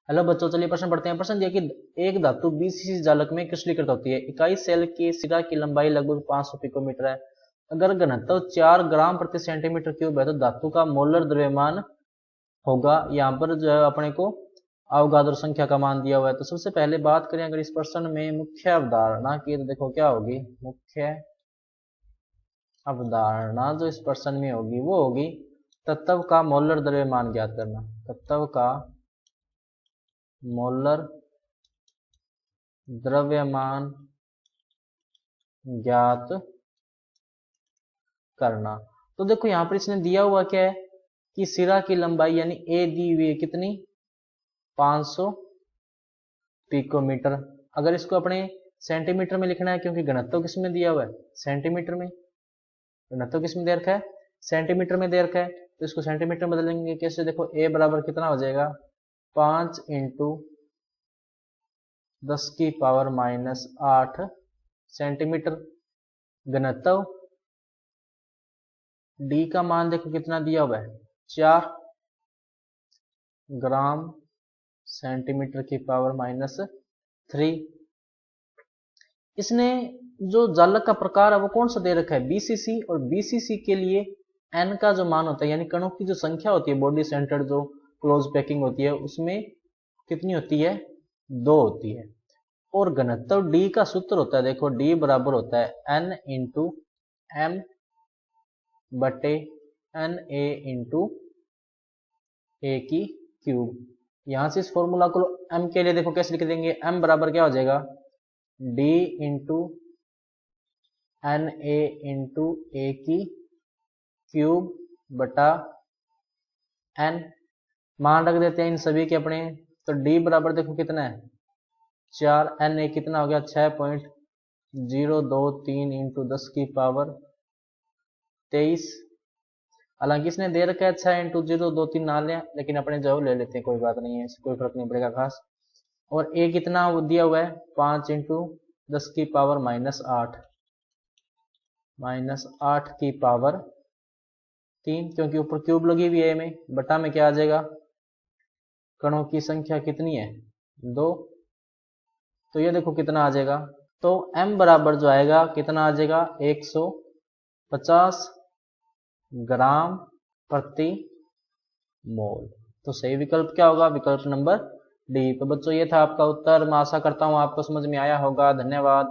Hello बच्चों, चलिए प्रश्न पढ़ते हैं। प्रश्न दिया कि एक धातु बीसीसी जालक में क्रिस्टलीकृत होती है। इकाई सेल के सिरा की लंबाई लगभग 500 पिकोमीटर है। अगर घनत्व 4 ग्राम प्रति सेंटीमीटर क्यूब है तो धातु का मोलर द्रव्यमान होगा। यहाँ पर जो है अपने को अवगाद्रो संख्या का मान दिया हुआ है। तो सबसे पहले बात करें अगर इस प्रश्न में मुख्य अवधारणा की, तो देखो क्या होगी। मुख्य अवधारणा जो इस प्रश्न में होगी वो होगी तत्व का मोलर द्रव्यमान ज्ञात करना। तत्व का मोलर द्रव्यमान ज्ञात करना। तो देखो यहां पर इसने दिया हुआ क्या है कि सिरा की लंबाई यानी ए दी हुई है कितनी, 500 पिकोमीटर। अगर इसको अपने सेंटीमीटर में लिखना है, क्योंकि घनत्व किस में दिया हुआ है, सेंटीमीटर में। घनत्व किस में दे रखा है, सेंटीमीटर में दे रखा है। तो इसको सेंटीमीटर में बदलेंगे कैसे, देखो ए बराबर कितना हो जाएगा, 5 × 10⁻⁸ सेंटीमीटर। घनत्व डी का मान देखो कितना दिया हुआ है, 4 ग्राम सेंटीमीटर⁻³ इसने जो जालक का प्रकार है वो कौन सा दे रखा है, बीसीसी। और बीसीसी के लिए एन का जो मान होता है यानी कणों की जो संख्या होती है बॉडी सेंटर्ड जो क्लोज पैकिंग होती है उसमें कितनी होती है, 2 होती है। और घनत्व डी का सूत्र होता है, देखो डी बराबर होता है n × m/na × a³। यहां से इस फॉर्मूला को m के लिए देखो कैसे लिख देंगे, m बराबर क्या हो जाएगा, d × na × a³/n। मान रख देते हैं इन सभी के अपने। तो d बराबर देखो कितना है, 4, na कितना हो गया, 6.023 × 10⁻23। हालांकि इसने दे रखा है 6 × 023 ना लें, लेकिन अपने जो ले लेते हैं, कोई बात नहीं है, इससे कोई फर्क नहीं पड़ेगा खास। और a कितना दिया हुआ है, 5 × 10⁻⁸ क्योंकि ऊपर क्यूब लगी हुई है में, बटा में क्या आ जाएगा, कणों की संख्या कितनी है, 2। तो ये देखो कितना आ जाएगा, तो m बराबर जो आएगा कितना आ जाएगा, 150 ग्राम प्रति मोल। तो सही विकल्प क्या होगा, विकल्प नंबर डी। तो बच्चों ये था आपका उत्तर। मैं आशा करता हूं आपको समझ में आया होगा। धन्यवाद।